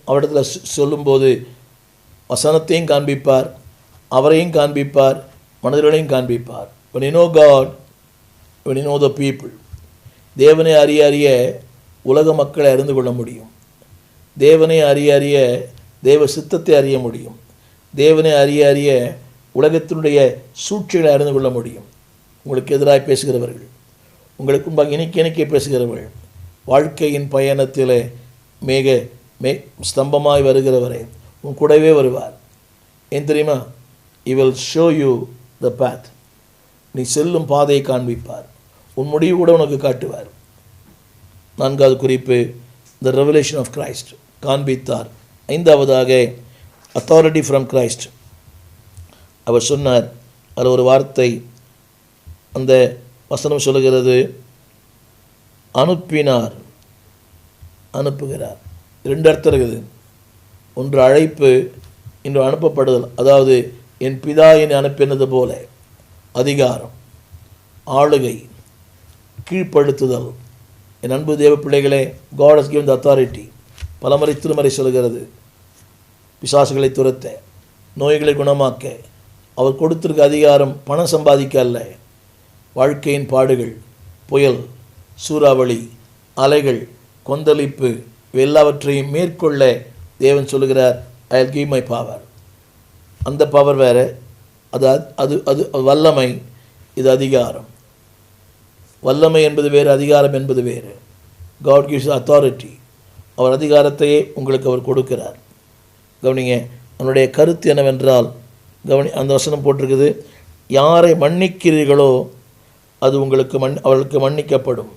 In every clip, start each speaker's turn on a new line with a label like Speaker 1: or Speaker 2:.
Speaker 1: அவரிடத்தில் சொல்லும்போது வசனத்தையும் காண்பிப்பார், அவரையும் காண்பிப்பார், மனிதர்களையும் காண்பிப்பார். when you know God, when you know the people, தேவனை அறிய அறிய உலக மக்களை அறிந்து கொள்ள முடியும். தேவனை அறிய அறிய தேவ சித்தத்தை அறிய முடியும். தேவனை அறிய அறிய உலகத்தினுடைய சூழ்ச்சிகளை அறிந்து கொள்ள முடியும். உங்களுக்கு எதிராக பேசுகிறவர்கள், உங்களுக்கு முன்பாக இனிக்க பேசுகிறவர்கள், வாழ்க்கையின் பயணத்தில் ஸ்தம்பமாய் வருகிறவரை உன் கூடவே வருவார். ஏன் தெரியுமா? He will show you the path. நீ செல்லும் பாதையை காண்பிப்பார். உன் முடிவு கூட உனக்கு காட்டுவார். 4வது குறிப்பு, the revelation of Christ, காண்பித்தார். 5வதாக authority from Christ. அவர் சொன்னார், அதில் ஒரு வார்த்தை, அந்த வசனம் சொல்லுகிறது, அனுப்பினார், அனுப்புகிறார். 2 அர்த்தம் இருக்குது. ஒன்று அழைப்பு, இன்று அனுப்பப்படுதல். அதாவது என் பிதா என்னை அனுப்பினது போல அதிகாரம், ஆளுகை, கீழ்ப்படுத்துதல். என் அன்பு தேவ பிள்ளைகளே, God has given the authority. பலமுறை திருமறை சொல்கிறது, பிசாசுகளை துரத்த, நோய்களை குணமாக்க அவர் கொடுத்திருக்க அதிகாரம் பணம் சம்பாதிக்க அல்ல. வாழ்க்கையின் பாடுகள், புயல், சூறாவளி, அலைகள், கொந்தளிப்பு எல்லாவற்றையும் மேற்கொள்ள தேவன் சொல்லுகிறார், I will give my power. அந்த பவர் வேறு, அது அது அது வல்லமை, இது அதிகாரம். வல்லமை என்பது வேறு, அதிகாரம் என்பது வேறு. God gives authority. அவர் அதிகாரத்தையே உங்களுக்கு அவர் கொடுக்கிறார். கவனிங்க, அவனுடைய கருத்து என்னவென்றால், அந்த வசனம் போட்டிருக்குது, யாரை மன்னிக்கிறீர்களோ அது உங்களுக்கு அவர்களுக்கு மன்னிக்கப்படும்.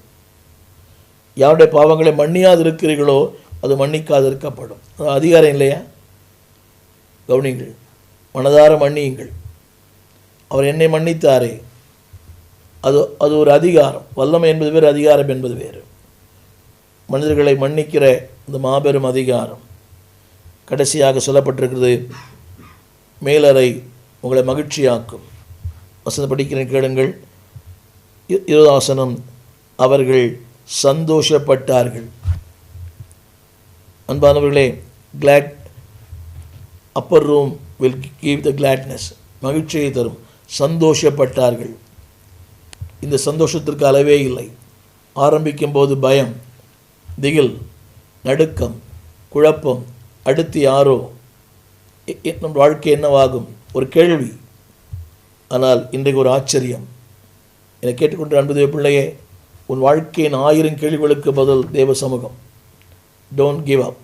Speaker 1: யாருடைய பாவங்களை மன்னியாது இருக்கிறீர்களோ அது மன்னிக்காது இருக்கப்படும். அது அதிகாரம் இல்லையா? கவனிங்கள், மனதார மன்னியுங்கள். அவர் என்னை மன்னித்தாரே, அது ஒரு அதிகாரம். வல்லமை என்பது வேறு, அதிகாரம் என்பது வேறு. மனிதர்களை மன்னிக்கிற இந்த மாபெரும் அதிகாரம். கடைசியாக சொல்லப்பட்டிருக்கிறது, மேலறை உங்களை மகிழ்ச்சியாக்கும். வசனம் படிக்கிறேன், கேளுங்கள். 20 வசனம், அவர்கள் சந்தோஷப்பட்டார்கள். அன்பானவர்களே, glad upper room will give the gladness, மகிழ்ச்சியை தரும். சந்தோஷப்பட்டார்கள். இந்த சந்தோஷத்திற்கு அளவே இல்லை. ஆரம்பிக்கும் போது பயம், திகில், நடுக்கம், குழப்பம், அடுத்து யாரோ, நம் வாழ்க்கை என்னவாகும், ஒரு கேள்வி. ஆனால் இன்றைக்கு ஒரு ஆச்சரியம். என்னை கேட்டுக்கொண்டு அன்பு தேவ பிள்ளையே, உன் வாழ்க்கையின் 1000 கேள்விகளுக்கு பதில் தேவ சமூகம். Don't give up.